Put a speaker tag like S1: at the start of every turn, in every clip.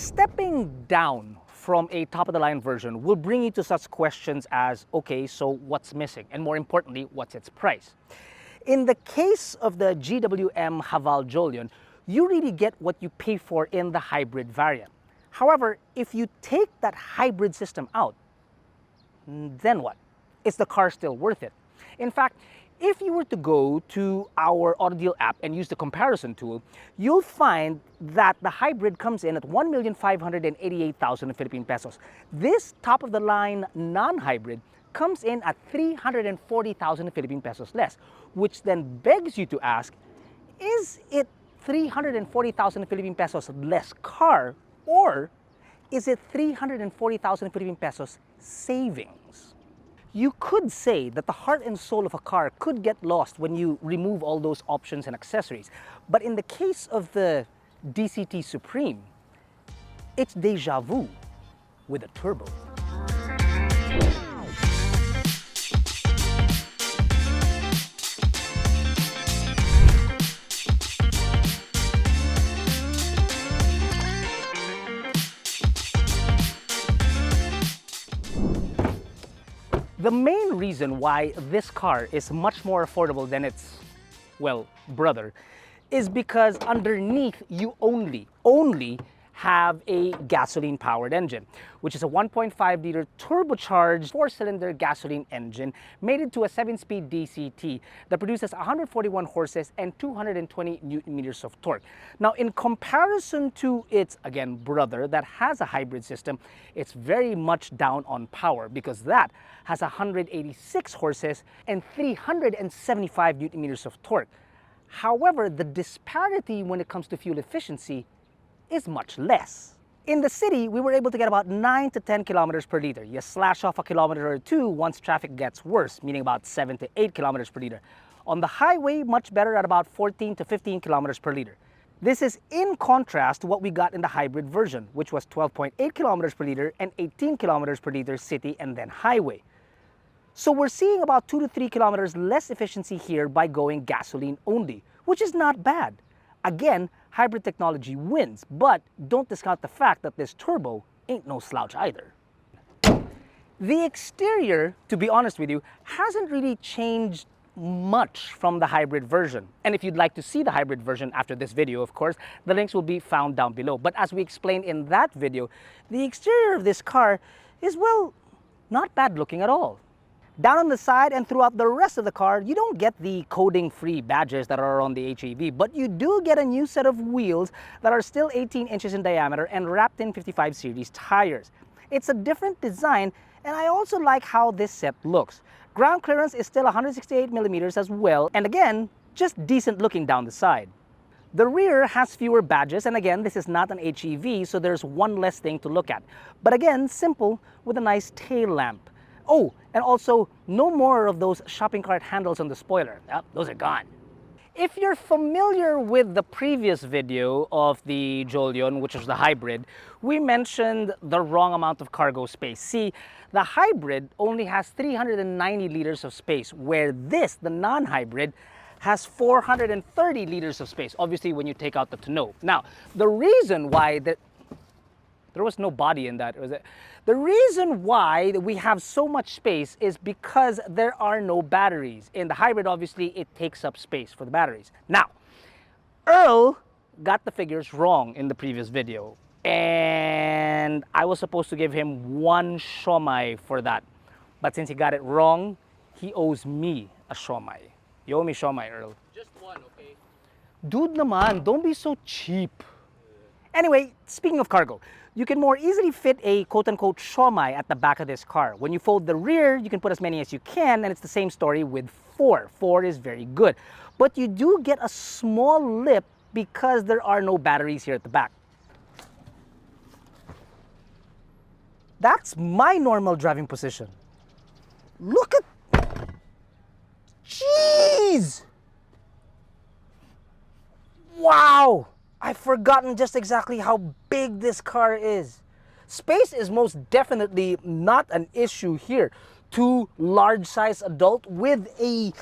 S1: Stepping down from a top-of-the-line version will bring you to such questions as, okay, so what's missing? And more importantly, what's its price? In the case of the GWM Haval Jolion, you really get what you pay for in the hybrid variant. However, if you take that hybrid system out, then what? Is the car still worth it? In fact, if you were to go to our AutoDeal app and use the comparison tool, you'll find that the hybrid comes in at 1,588,000 Philippine pesos. This top-of-the-line non-hybrid comes in at 340,000 Philippine pesos less, which then begs you to ask, is it 340,000 Philippine pesos less car, or is it 340,000 Philippine pesos savings? You could say that the heart and soul of a car could get lost when you remove all those options and accessories. But in the case of the DCT Supreme, it's deja vu with a turbo. The main reason why this car is much more affordable than its, well, brother, is because underneath you only have a gasoline-powered engine, which is a 1.5-liter turbocharged 4-cylinder gasoline engine mated to a 7-speed DCT that produces 141 horses and 220 Newton-meters of torque. Now, in comparison to its, again, brother that has a hybrid system, it's very much down on power because that has 186 horses and 375 Newton-meters of torque. However, the disparity when it comes to fuel efficiency is much less. In the city, we were able to get about 9 to 10 kilometers per liter. You slash off a kilometer or two once traffic gets worse, meaning about 7 to 8 kilometers per liter. On the highway, much better at about 14 to 15 kilometers per liter. This is in contrast to what we got in the hybrid version, which was 12.8 kilometers per liter and 18 kilometers per liter city and then highway. So we're seeing about 2 to 3 kilometers less efficiency here by going gasoline only, which is not bad. Again, hybrid technology wins, but don't discount the fact that this turbo ain't no slouch either. The exterior, to be honest with you, hasn't really changed much from the hybrid version. And if you'd like to see the hybrid version after this video, of course, the links will be found down below. But as we explained in that video, the exterior of this car is, well, not bad looking at all. Down on the side and throughout the rest of the car, you don't get the coding-free badges that are on the HEV, but you do get a new set of wheels that are still 18 inches in diameter and wrapped in 55 series tires. It's a different design, and I also like how this set looks. Ground clearance is still 168 millimeters as well, and again, just decent looking down the side. The rear has fewer badges, and again, this is not an HEV, so there's one less thing to look at. But again, simple with a nice tail lamp. Oh, and also no more of those shopping cart handles on the spoiler. Yep, those are gone. If you're familiar with the previous video of the Jolion, which was the hybrid, we mentioned the wrong amount of cargo space. See, the hybrid only has 390 liters of space, where this, the non-hybrid, has 430 liters of space, obviously when you take out the tonneau. Now, the reason why there was no body in that, was it? The reason why we have so much space is because there are no batteries. In the hybrid, obviously, it takes up space for the batteries. Now, Earl got the figures wrong in the previous video, and I was supposed to give him 1 siomai for that. But since he got it wrong, he owes me a siomai. You owe me siomai, Earl.
S2: Just one, okay?
S1: Dude naman, don't be so cheap. Anyway, speaking of cargo, you can more easily fit a quote-unquote siomai at the back of this car. When you fold the rear, you can put as many as you can, and it's the same story with 4. 4 is very good. But you do get a small lip because there are no batteries here at the back. That's my normal driving position. Look at... Jeez! Wow! I've forgotten just exactly how big this car is. Space is most definitely not an issue here. 2 large-sized adult with a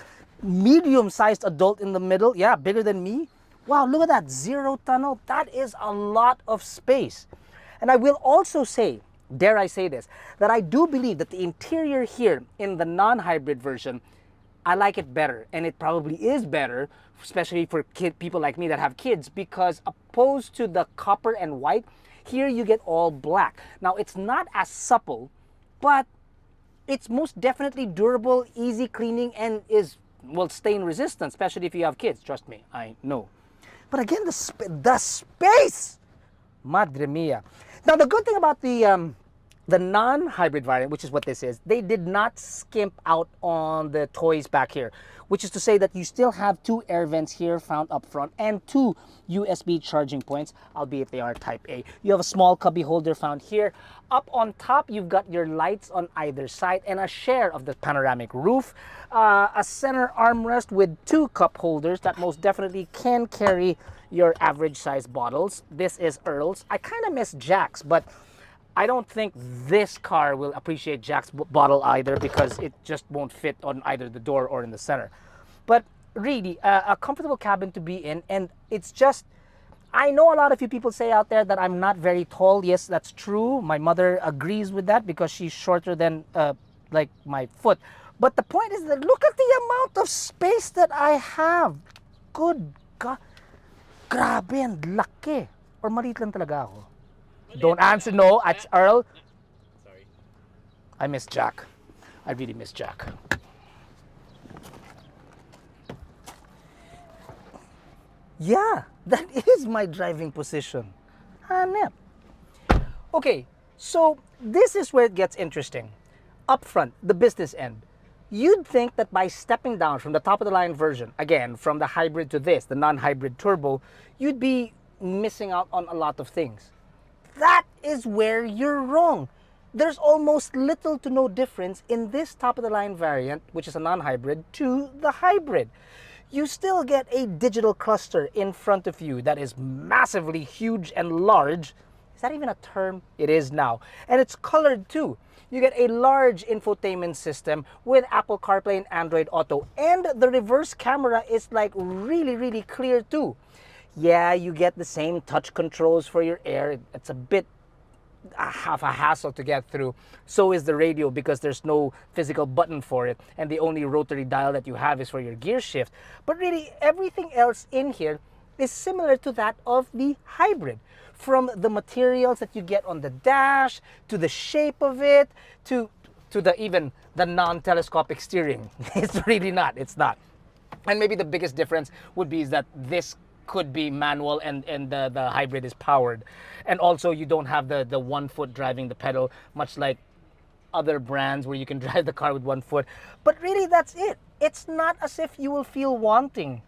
S1: medium-sized adult in the middle. Yeah, bigger than me. Wow, look at that, 0 tunnel. That is a lot of space. And I will also say, dare I say this, that I do believe that the interior here in the non-hybrid version, I like it better, and it probably is better, especially for people like me that have kids, because opposed to the copper and white, here you get all black. Now, it's not as supple, but it's most definitely durable, easy cleaning, and is, well, stain resistant, especially if you have kids. Trust me, I know. But again, the space! Madre mia. Now, the good thing about the non-hybrid variant, which is what this is, they did not skimp out on the toys back here, which is to say that you still have 2 air vents here found up front and 2 USB charging points, albeit they are Type A. You have a small cubby holder found here. Up on top, you've got your lights on either side and a share of the panoramic roof. A center armrest with 2 cup holders that most definitely can carry your average size bottles. This is Earl's. I kind of miss Jack's, but I don't think this car will appreciate Jack's bottle either, because it just won't fit on either the door or in the center. But really, a comfortable cabin to be in, and it's just, I know a lot of you people say out there that I'm not very tall. Yes, that's true. My mother agrees with that because she's shorter than like my foot. But the point is that look at the amount of space that I have. Good God. Grabe, ang laki. Or maliit lang talaga ako? Don't answer, no. It's Earl.
S2: Sorry.
S1: I miss Jack. I really miss Jack. Yeah, that is my driving position. Hanep. Okay, so this is where it gets interesting. Up front, the business end. You'd think that by stepping down from the top of the line version, again, from the hybrid to this, the non-hybrid turbo, you'd be missing out on a lot of things. That is where you're wrong. There's almost little to no difference in this top-of-the-line variant, which is a non-hybrid, to the hybrid. You still get a digital cluster in front of you that is massively huge and large. Is that even a term? It is now. And it's colored too. You get a large infotainment system with Apple CarPlay and Android Auto. And the reverse camera is like really, really clear too. Yeah, you get the same touch controls for your air. It's a bit half a hassle to get through. So is the radio, because there's no physical button for it, and the only rotary dial that you have is for your gear shift. But really, everything else in here is similar to that of the hybrid. From the materials that you get on the dash, to the shape of it, to even the non-telescopic steering. It's really not. It's not. And maybe the biggest difference would be is that this could be manual and the hybrid is powered. And also you don't have the 1 foot driving the pedal, much like other brands where you can drive the car with 1 foot. But really, that's it. It's not as if you will feel wanting.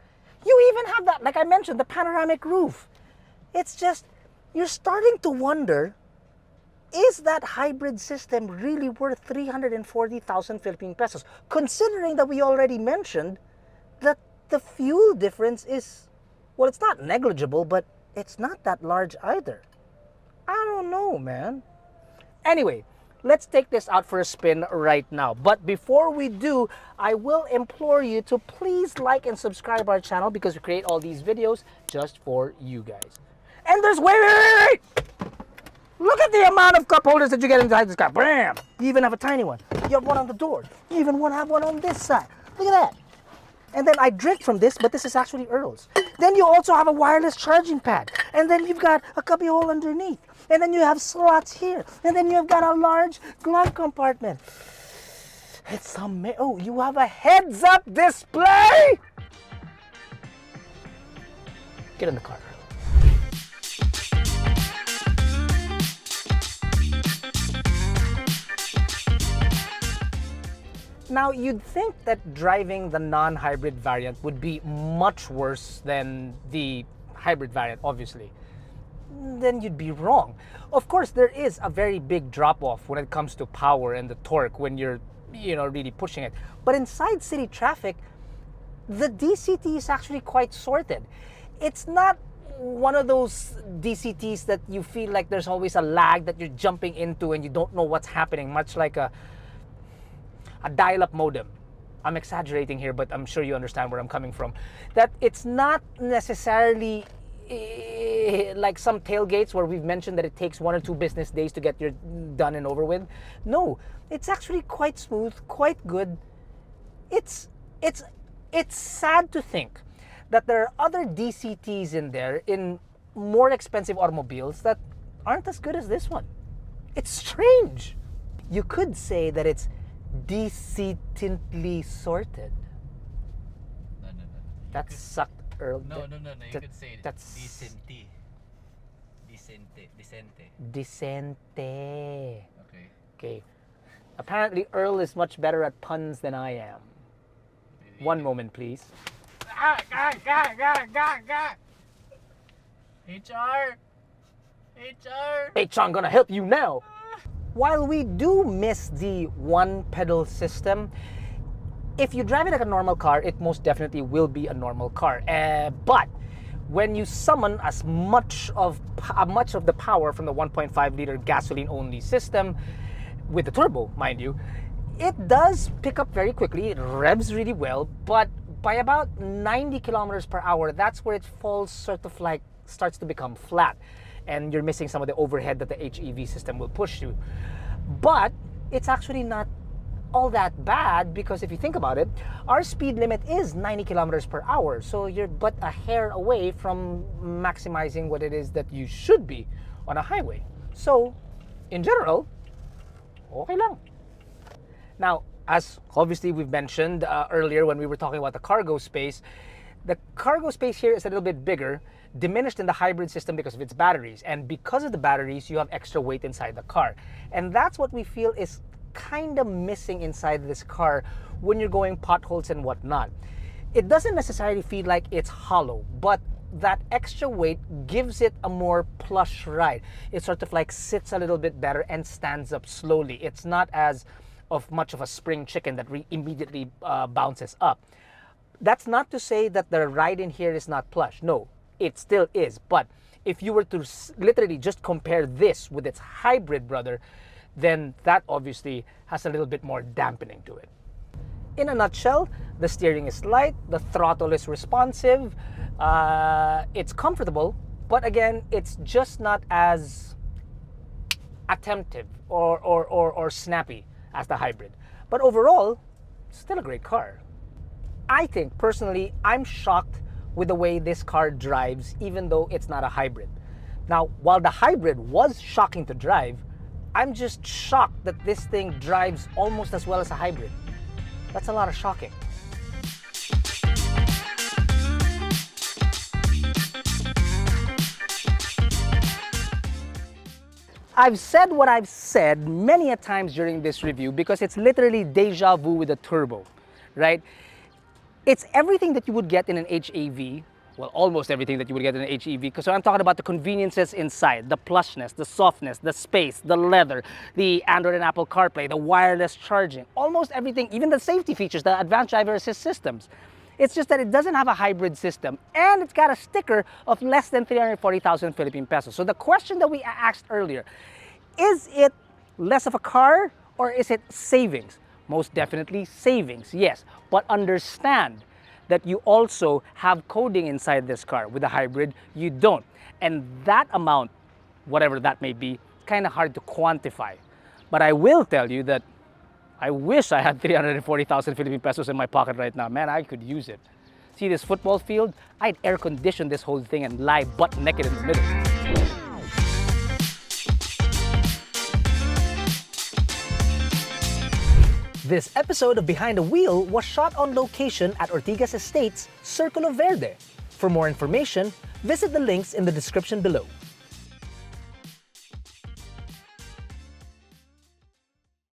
S1: You even have that, like I mentioned, the panoramic roof. It's just, you're starting to wonder, is that hybrid system really worth 340,000 Philippine pesos? Considering that we already mentioned that the fuel difference is, well, it's not negligible, but it's not that large either. I don't know, man. Anyway, let's take this out for a spin right now. But before we do, I will implore you to please like and subscribe our channel, because we create all these videos just for you guys. And there's, wait! Look at the amount of cup holders that you get inside this car. Bam! You even have a tiny one. You have one on the door. You even have one on this side. Look at that. And then I drink from this, but this is actually Earl's. Then you also have a wireless charging pad. And then you've got a cubby hole underneath. And then you have slots here. And then you've got a large glove compartment. It's amazing. Oh, you have a heads-up display! Get in the car. Now, you'd think that driving the non-hybrid variant would be much worse than the hybrid variant, obviously. Then you'd be wrong. Of course, there is a very big drop-off when it comes to power and the torque when you're, really pushing it. But inside city traffic, the DCT is actually quite sorted. It's not one of those DCTs that you feel like there's always a lag that you're jumping into and you don't know what's happening, much like a dial-up modem. I'm exaggerating here, but I'm sure you understand where I'm coming from. That it's not necessarily like some tailgates where we've mentioned that it takes 1 or 2 business days to get your done and over with. No, it's actually quite smooth, quite good. It's sad to think that there are other DCTs in there in more expensive automobiles that aren't as good as this one. It's strange. You could say that it's decently sorted.
S2: No.
S1: That sucked, Earl.
S2: No. You could say
S1: that's
S2: decente. Decente.
S1: Decente.
S2: Okay.
S1: Okay. Apparently, Earl is much better at puns than I am. One moment, please.
S2: HR,
S1: I'm gonna help you now. While we do miss the one pedal system, if you drive it like a normal car, it most definitely will be a normal car. But when you summon as much of the power from the 1.5 liter gasoline only system with the turbo, mind you, it does pick up very quickly. It revs really well, but by about 90 kilometers per hour, that's where it falls sort of like starts to become flat, and you're missing some of the overhead that the HEV system will push you. But it's actually not all that bad, because if you think about it, our speed limit is 90 kilometers per hour, so you're but a hair away from maximizing what it is that you should be on a highway. So in general, okay lang. Now, as obviously we've mentioned earlier when we were talking about the cargo space here is a little bit bigger, diminished in the hybrid system because of its batteries. And because of the batteries, you have extra weight inside the car. And that's what we feel is kind of missing inside this car when you're going potholes and whatnot. It doesn't necessarily feel like it's hollow, but that extra weight gives it a more plush ride. It sort of like sits a little bit better and stands up slowly. It's not as much of a spring chicken that immediately bounces up. That's not to say that the ride in here is not plush. No, it still is. But if you were to literally just compare this with its hybrid brother, then that obviously has a little bit more dampening to it. In a nutshell, the steering is light, the throttle is responsive, it's comfortable, but again, it's just not as attemptive or snappy as the hybrid. But overall, still a great car. I think, personally, I'm shocked with the way this car drives, even though it's not a hybrid. Now, while the hybrid was shocking to drive, I'm just shocked that this thing drives almost as well as a hybrid. That's a lot of shocking. I've said what I've said many a times during this review because it's literally deja vu with a turbo, right? It's everything that you would get in an HEV, well, almost everything that you would get in an HEV, because I'm talking about the conveniences inside, the plushness, the softness, the space, the leather, the Android and Apple CarPlay, the wireless charging, almost everything, even the safety features, the advanced driver assist systems. It's just that it doesn't have a hybrid system, and it's got a sticker of less than 340,000 Philippine pesos. So the question that we asked earlier, is it less of a car or is it savings? Most definitely savings, yes. But understand that you also have coding inside this car. With a hybrid, you don't. And that amount, whatever that may be, kind of hard to quantify. But I will tell you that I wish I had 340,000 Philippine pesos in my pocket right now. Man, I could use it. See this football field? I'd air condition this whole thing and lie butt naked in the middle. This episode of Behind the Wheel was shot on location at Ortigas Estates, Circulo Verde. For more information, visit the links in the description below.